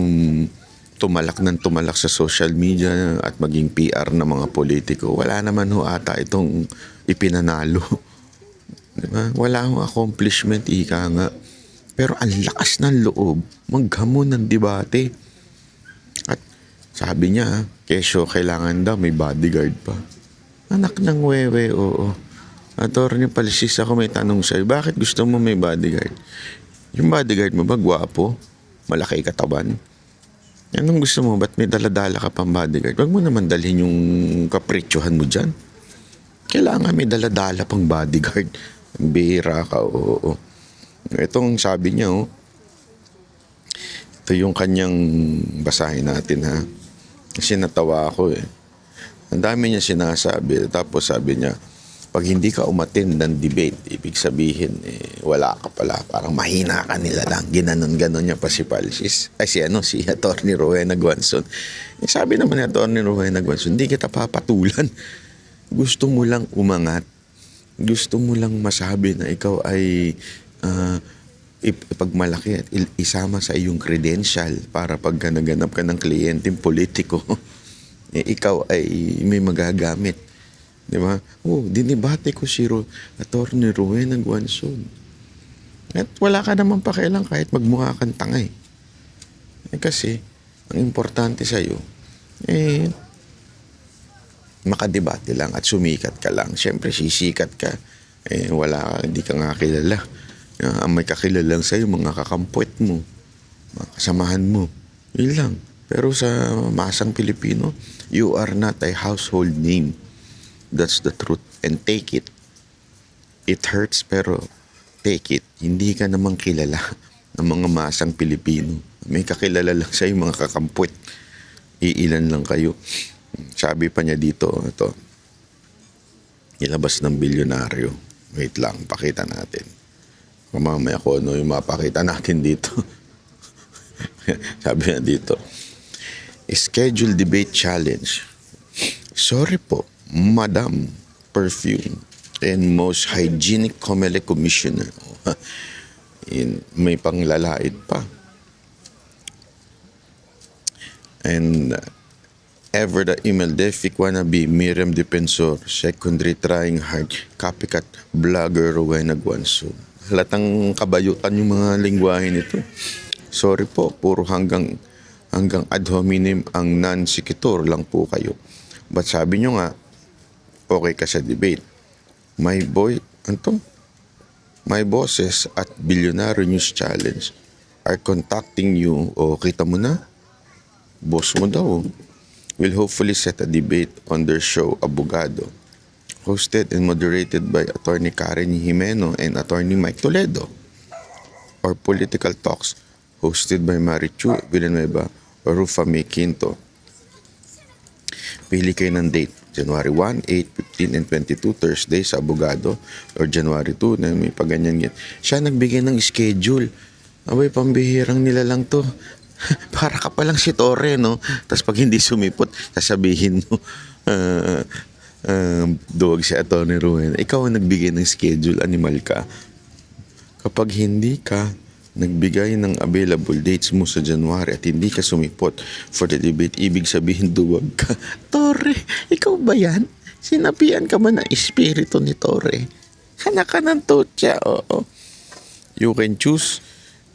tumalak sa social media at maging PR ng mga politiko, wala naman ho ata itong ipinanalo. Diba? Wala akong accomplishment, ika nga. Pero ang lakas ng loob, maghamon ng debate. At sabi niya, kesyo kailangan daw may bodyguard pa. Anak ng wewe, oo. Atty. Palsis, ako may tanong sa'yo, bakit gusto mo may bodyguard? Yung bodyguard mo ba, gwapo? Malaki katawan? Anong gusto mo? Ba't may daladala ka pang bodyguard? Huwag mo naman dalhin yung kapritsyohan mo dyan. Kailangan may daladala pang bodyguard. Bihira ka, oo. Itong sabi niya, ito yung kanyang basahin natin, ha. Kasi natawa ako, eh. Ang dami niya sinasabi. Tapos sabi niya, pag hindi ka umattend ng debate, ibig sabihin, wala ka pala. Parang mahina ka nila lang. Ginanon-ganon niya pa si Palsis. Ay, si Atty. Rowena Guanzon. Sabi naman ni Atty. Rowena Guanzon, hindi kita papatulan. Gusto mo lang umangat. Gusto mo lang masabi na ikaw ay ipagmalaki at isama sa iyong credential para pag naganap ka ng kliyenteng politiko, ikaw ay may magagamit. Di ba? Dinibate ko si Atty. Rowena Guanzon. At wala ka naman pakialam kahit magmukha kang tanga eh. Kasi, ang importante sa'yo, makadebate lang at sumikat ka lang. Siyempre, sisikat ka. Hindi ka nga kilala. Ang may kakilala lang sa'yo, mga kakampwet mo, mga kasamahan mo. Yun lang. Pero sa masang Pilipino, you are not a household name. That's the truth. and take it. It hurts pero take it. Hindi ka namang kilala ng mga masang Pilipino. May kakilala lang sa'yo, mga kakampwet. Iilan lang kayo. Sabi pa niya dito, ito, ilabas ng bilyonaryo. Wait lang, pakita natin. Mamaya ko ano yung mapakita natin dito. Sabi niya dito, schedule debate challenge. Sorry po, Madam Perfume and most hygienic Comelec Commissioner. May panglalait pa. And ever the email defic wannabe Miriam Defensor, secondary trying hard, copycat vlogger Rowena Guanzo. Halatang kabayutan yung mga lingwahe nito. Sorry po, puro hanggang ad hominem ang non-sequitur lang po kayo. But sabi nyo nga, okay ka sa debate. My bosses at Billionaire News Challenge are contacting you. O kita mo na, boss mo daw. Will hopefully set a debate on their show Abogado, hosted and moderated by Attorney Karen Jimeno and Attorney Mike Toledo. Or Political Talks, hosted by Marichu Villanueva or Rufa May Quinto. Pili kayo ng date. January 1, 8, 15, and 22, Thursday sa Abogado. Or January 2, na may paganyan yan. Siya nagbigay ng schedule. Abay, pambihirang nila lang to. Para ka palang si Torre, no? Tapos pag hindi sumipot, sasabihin mo, duwag si Atty. Ruhen. Ikaw ang nagbigay ng schedule, animal ka. Kapag hindi ka nagbigay ng available dates mo sa January at hindi ka sumipot for the debate, ibig sabihin duwag ka. Torre, ikaw ba yan? Sinabihan ka ba ng espiritu ni Torre? Anak ka ng totya, oo. You can choose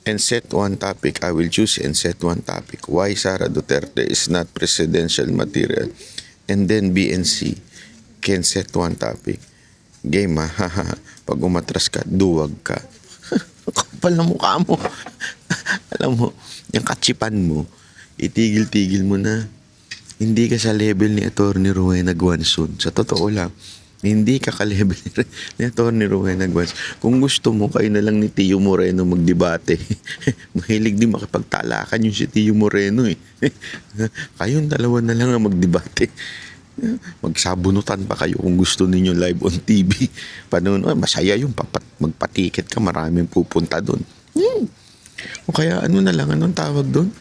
and set one topic. I will choose and set one topic. Why Sara Duterte is not presidential material. And then BNC can set one topic. Game ha, pag umatras ka, duwag ka. Kapal na mukha mo. Alam mo, yung katsipan mo, itigil-tigil mo na. Hindi ka sa level ni Atty. Rowena Guanzo. Sa totoo lang, hindi ka ka-level ni Atty. Rowena Guanzo. Kung gusto mo, kayo na lang ni Tio Moreno magdebate. Mahilig din makipagtalakan yung si Tio Moreno eh. Kayong dalawa na lang ang magdebate. Magsabunutan pa kayo kung gusto ninyo live on TV. Paano, masaya yung magpatiket ka, maraming pupunta doon. O kaya ano na lang, anong tawag doon?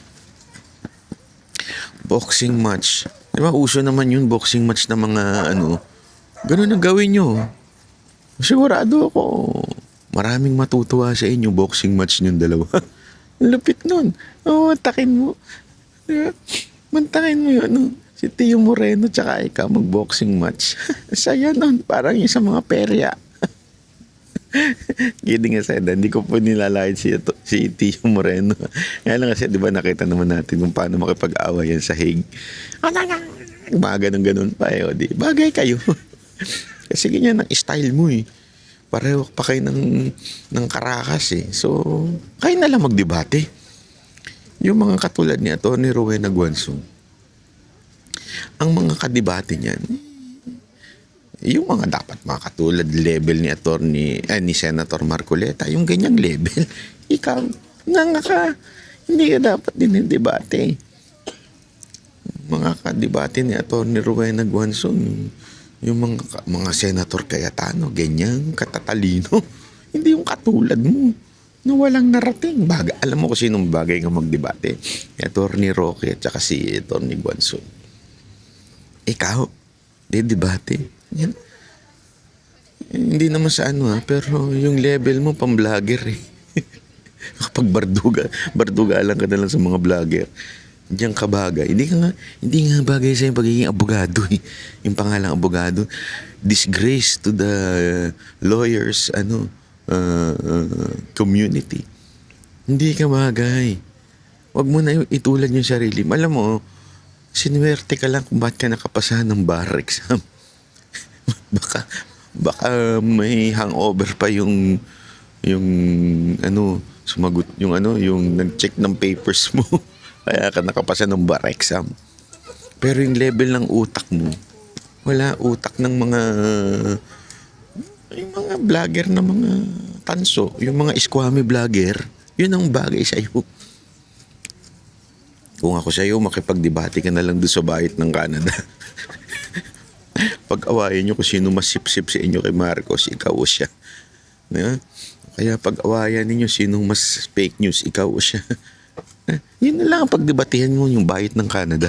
Boxing match. Di ba uso naman yun, boxing match na mga ano. Ganun ang gawin nyo. Sigurado ako, maraming matutuwa sa inyo boxing match nyo dalawa. Lupit nun. Oo, takin mo. Mantakin mo yun, ano? Si Tio Moreno tsaka ikaw mag-boxing match. Saya nun. Parang yung sa mga perya. Kidding aside, hindi ko po nilalait si Tio Moreno. Kaya lang kasi, di ba nakita naman natin kung paano makipag-away yan sa Hague. Mga ganun-ganun pa eh. Di, bagay kayo. Kasi ganyan ang style mo eh. Pareho pa kayo ng karakas eh. So, kayo na lang magdebate. Yung mga katulad ni Atty. Rowena Guanzo, ang mga kadebate niyan, yung mga dapat mga katulad level ni Senator Marcoleta, yung ganyang level, ikaw, hindi ka dapat din debate. Mga kadebate ni Atty. Rowena Guanzo, yung mga senator Cayetano, ganyan, katatalino. Hindi yung katulad mo, na walang narating. Alam mo kung sinong bagay nga magdebate? Atty. Roque at saka si Atty. Guanzo. Ikaw, debate. Yan. Hindi naman sa pero yung level mo pang-vlogger eh. Kapag barduga lang ka na lang sa mga vlogger. Diyan ka bagay. Hindi nga bagay sa yung pagiging abogado eh. Yung pangalang abogado, disgrace to the lawyers, community. Hindi ka bagay. Wag mo na itulad yung sarili. Alam mo, sinuwerte ka lang kung ba't ka nakapasahan ng bar exam. baka may hangover pa yung sumagot, yung nag-check ng papers mo. Kaya ka nakapasa ng bar exam. Pero yung level ng utak mo, Wala utak ng mga yung mga vlogger na mga tanso, yung mga iskwami vlogger, yun ang bagay sa'yo. Kung ako sa'yo, makipagdebate ka na lang doon sa bahit ng Canada. Pag-awayan nyo kung sino mas sip-sip sa inyo kay Marcos, ikaw o siya. Yeah? Kaya pag-awayan ninyo sino mas fake news, ikaw o siya. Yun na lang ang pagdebatehan mo yung bahit ng Canada.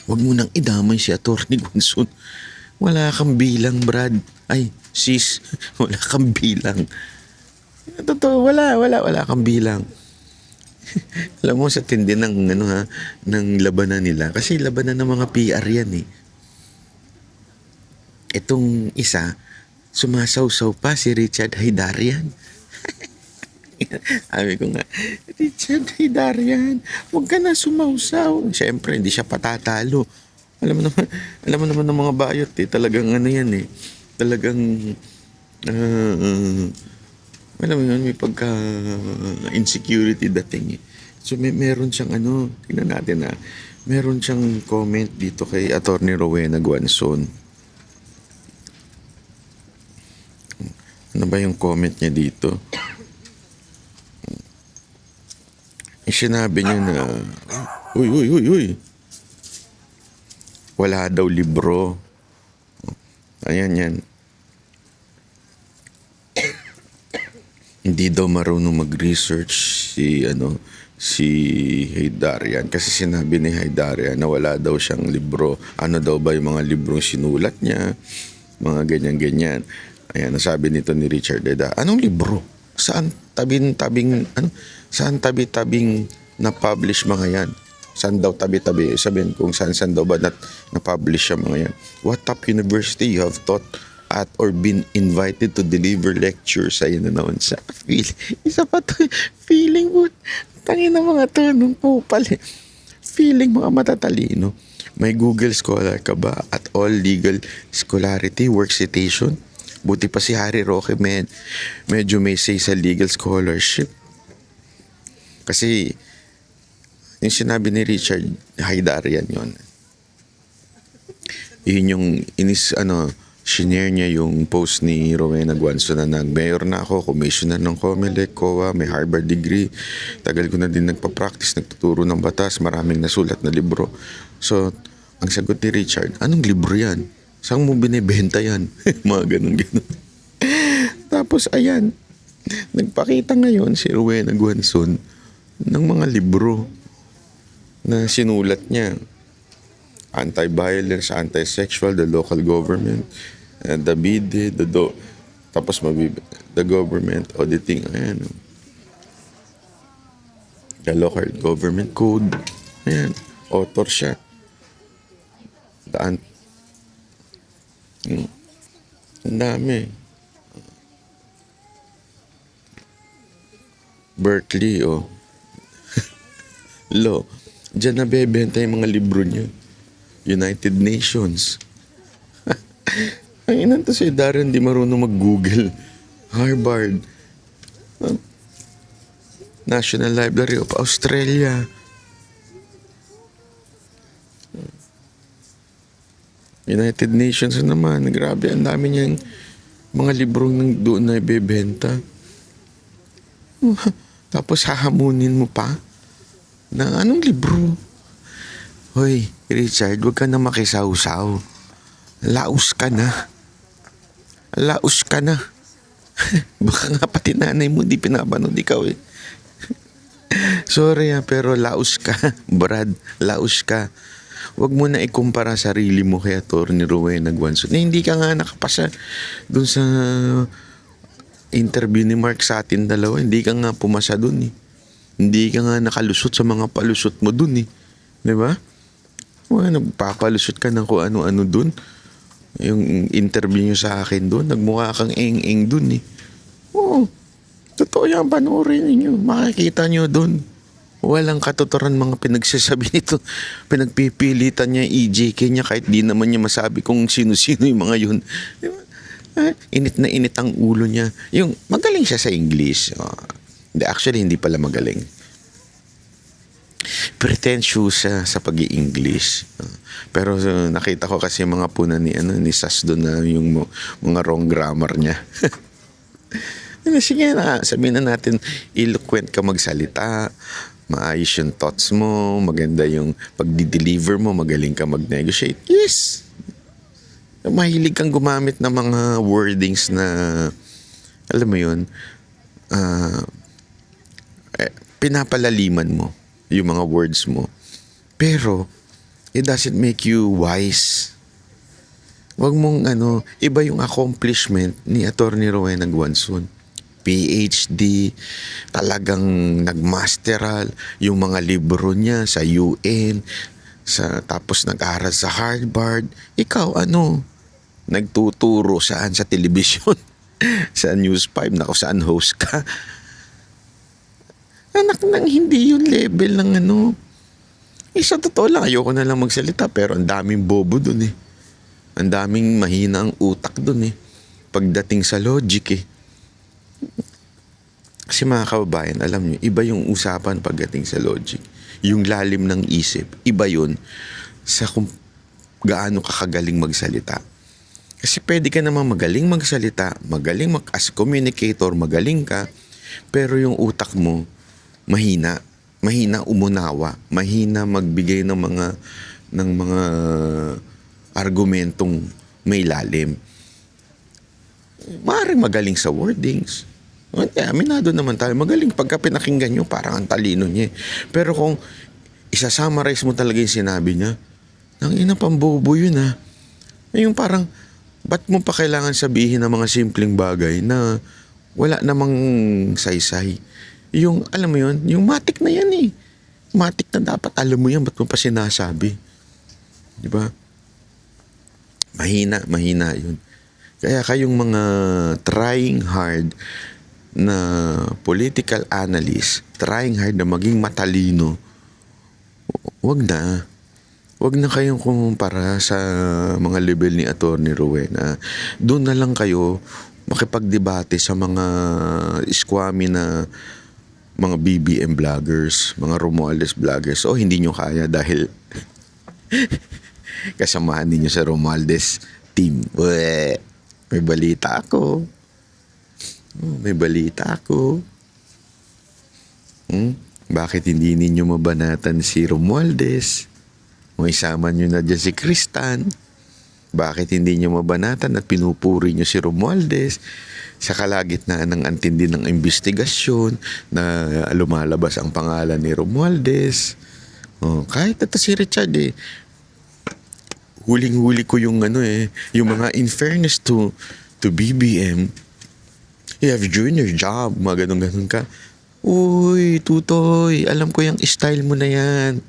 Huwag mo nang idamay si Atty. Gonzon. Wala kang bilang, Brad. Ay, sis, wala kang bilang. Totoo, wala kang bilang. Alam mo, sa tindi ng, ng labanan nila. Kasi labanan ng mga PR yan eh. Itong isa, sumasaw-saw pa si Richard Haydarian. Sabi ko nga, Richard Haydarian, huwag ka na sumausaw. Siyempre, hindi siya patatalo. Alam mo naman ng mga bayot eh. Talagang ano yan eh. Talagang, alam mo yun, may pagka-insecurity dating eh. So meron siyang tingnan natin meron siyang comment dito kay Atty. Rowena Guanzon. Ano ba yung comment niya dito? Sinabi niya na, uy. Wala daw libro. Ayan yan. Hindi daw marunong mag-research si Haydarian. Kasi sinabi ni Haydarian na wala daw siyang libro. Ano daw ba yung mga librong sinulat niya? Mga ganyan-ganyan. Ayan, nasabi nito ni Richard Eda, anong libro? Saan tabi-tabing na-publish mga yan? Saan daw tabi-tabi? Sabihin kung saan daw ba na-publish yung mga yan? What top university you have taught at or been invited to deliver lectures? Ayun na naman sa isa pa to, feeling mo, tangin na mga to, nung pupal eh. Feeling mga matatalino. May Google Scholar ka ba at all legal scholarity work citation? Buti pa si Harry Roque, medyo may say sa legal scholarship. Kasi yung sinabi ni Richard Haydarian yun yung shinare niya yung post ni Rowena Guanzon na nag-mayor na ako, commissioner ng COMELEC, COA, may Harvard degree, tagal ko na din nagpa-practice, nagtuturo ng batas, maraming nasulat na libro. So, ang sagot ni Richard, anong libro yan? Saan mo binibenta yan? Mga ganun. Tapos ayan, nagpakita ngayon si Rowena Guanzon ng mga libro na sinulat niya. Anti-violence, anti-sexual, the local government, the BIDE, tapos the government auditing, ayan. The local government code, ayan, author siya. Ang dami. Berkeley, Law. Diyan nabebenta yung mga libro niya. United Nations. Ang inan to si Darren, di marunong mag-Google. Harvard. National Library of Australia. United Nations naman. Grabe, ang dami niyang mga librong doon na ibebenta. Tapos hahamunin mo pa na anong libro? Hoy, Richard, huwag ka na makisawsaw. Laos ka na. Baka nga pati nanay mo di pinapanood ikaw eh. Sorry pero laos ka, Brad. Laos ka. Huwag mo na ikumpara sarili mo kay Atty. Rowena Guanzon. Hindi ka nga nakapasa dun sa interview ni Mark sa atin dalawa. Hindi ka nga pumasa dun eh. Hindi ka nga nakalusot sa mga palusot mo dun eh. Diba? Nagpapalusot ka ng kung ano-ano dun. Yung interview nyo sa akin dun, nagmukha kang eng-eng dun eh. Oo. Totoo yan, panoorin ninyo. Makikita nyo dun. Walang katuturan mga pinagsasabi nito. Pinagpipilitan niya EJK niya kahit di naman niya masabi kung sino-sino yung mga yun. Diba? Init na init ang ulo niya. Yung magaling siya sa English. Actually, hindi pala magaling. pretentious siya sa pag-i-English. Pero nakita ko kasi mga puna ni Sas doon na yung mga wrong grammar niya. Sige na, sabihin na natin, eloquent ka magsalita, maayos yung thoughts mo, maganda yung pag-deliver mo, magaling ka mag-negotiate. Yes! Mahilig kang gumamit ng mga wordings na, alam mo yun, pinapalaliman mo yung mga words mo. Pero, it doesn't make you wise. Wag mong iba yung accomplishment ni Attorney Rowena Guanzon. PhD, talagang nagmasteral, yung mga libro niya sa UN, tapos nag-aral sa Harvard. Ikaw, nagtuturo saan sa telebisyon, sa News 5, na kung saan host ka. Anak nang hindi yung level ng sa totoo lang, ayoko na lang magsalita, pero ang daming bobo dun eh. Ang daming mahina ang utak dun eh. Pagdating sa logic eh. Kasi mga kababayan, alam nyo, iba yung usapan pagdating sa logic. Yung lalim ng isip, iba yun sa kung gaano ka kagaling magsalita. Kasi pwede ka naman magaling magsalita, magaling as communicator, magaling ka, pero yung utak mo, mahina umunawa, mahina magbigay ng mga argumentong may lalim. Maaaring magaling sa wordings. Aminado naman tayo. Magaling pagka pinakinggan nyo, parang ang talino niya. Pero kung isa-summarize mo talaga yung sinabi niya, nang ina pambobo yun ha. Yung parang, ba't mo pa kailangan sabihin ng mga simpleng bagay na wala namang saysay? Yung, alam mo yun, yung matik na yan eh. Matik na dapat, alam mo yan, ba't mo pa sinasabi? Di ba? Mahina yun. Kaya kayong mga trying hard na political analyst, trying hard na maging matalino, wag na. Wag na kayong kumpara sa mga level ni Attorney Rowena. Doon na lang kayo makipagdebate sa mga squammy na mga BBM vloggers, mga Romualdez vloggers. O hindi nyo kaya dahil kasamahan ninyo sa Romualdez team. May balita ako. Bakit hindi ninyo mabanatan si Romualdez? May isama nyo na dyan si Kristan. Bakit hindi nyo mabanatan at pinupuri nyo si Romualdez sa kalagitnaan ng antindi ng investigasyon na lumalabas ang pangalan ni Romualdez? Kahit ito si Richard huling-huli ko yung yung mga in fairness to BBM, you have doing your job, mga ganun ka. Uy, tutoy, alam ko yung style mo na yan.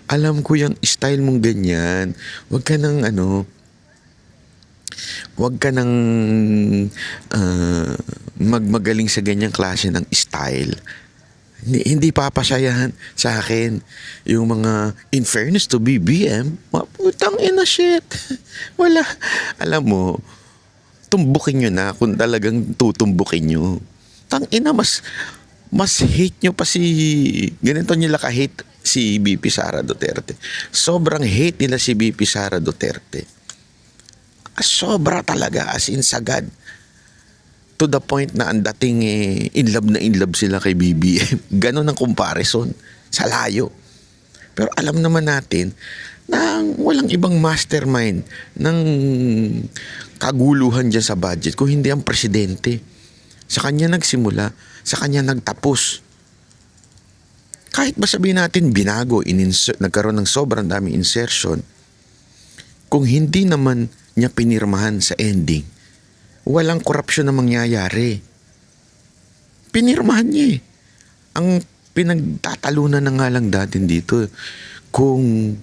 Alam ko yung style mong ganyan. Huwag ka nang magmagaling sa ganyang klase ng style. Hindi papasayahan sa akin yung mga in fairness to BBM. Putang ina shit. Wala. Alam mo, tumbukin nyo na kung talagang tutumbukin nyo. Tang ina, mas hate nyo pa ganito nila ka-hate si BP Sara Duterte. Sobrang hate nila si BP Sara Duterte. Sobra talaga, as in sagad. To the point na ang dating in love sila kay BBM. Ganon ang comparison sa layo. Pero alam naman natin na walang ibang mastermind ng kaguluhan dyan sa budget kung hindi ang presidente. Sa kanya nagsimula, sa kanya nagtapos. Kahit ba sabihin natin binago, nagkaroon ng sobrang dami insertion, kung hindi naman niya pinirmahan sa ending, walang korupsyon na mangyayari. Pinirmahan niya eh. Ang pinagtatalunan na nga lang datin dito, kung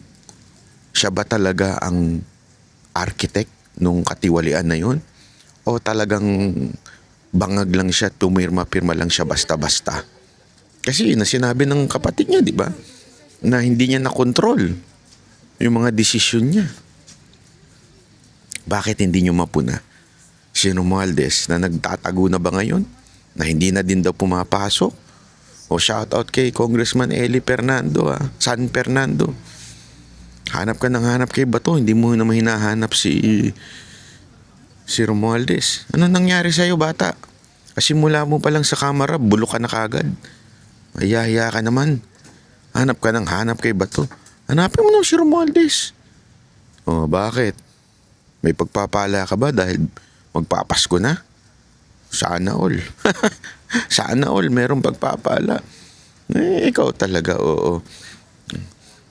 siya ba talaga ang architect nung katiwalian na yun, o talagang bangag lang siya, tumirma-pirma lang siya basta-basta. Kasi na sinabi ng kapatid niya, di ba? Na hindi niya na-control yung mga desisyon niya. Bakit hindi niyo mapuna si Romualdez na nagtatago na ba ngayon? Na hindi na din daw pumapasok? O shoutout kay Congressman Eli Fernando, San Fernando. Hanap ka ng hanap kay Bato, hindi mo naman hinahanap si Romualdez. Ano nangyari sa'yo, bata? Kasi mula mo pa lang sa kamera, bulok ka na kagad. Mahiya ka naman. Hanap ka ng hanap kay Bato. Hanapin mo na si Romualdez. O, bakit? May pagpapala ka ba dahil magpapasko na? Sana all. Sana all, merong pagpapala. Ikaw talaga, oo.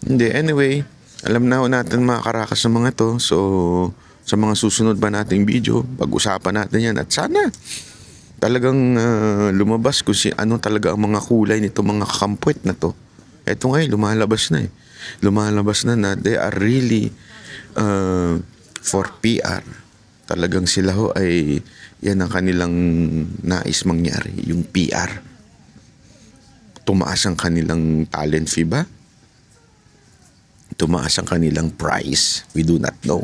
Hindi, anyway, alam na natin mga karakas ng mga to. So, sa mga susunod pa nating video, pag-usapan natin yan. At sana, talagang lumabas kung ano talaga ang mga kulay nito, mga kakampwet na to. Eto ngayon, lumalabas na eh. Lumalabas na they are really for PR. Talagang sila ho ay yan ang kanilang nais mangyari, yung PR. Tumaas ang kanilang talent fee ba? Tumaas ang kanilang price. We do not know.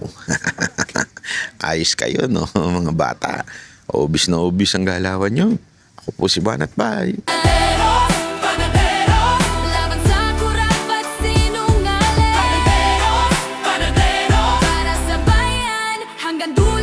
Ayos kayo, no? Mga bata. Obvious na obvious ang galawan nyo. Ako po si Banat Bay. Laban sa kurap at sinungaling. Para sa bayan hanggang dulo.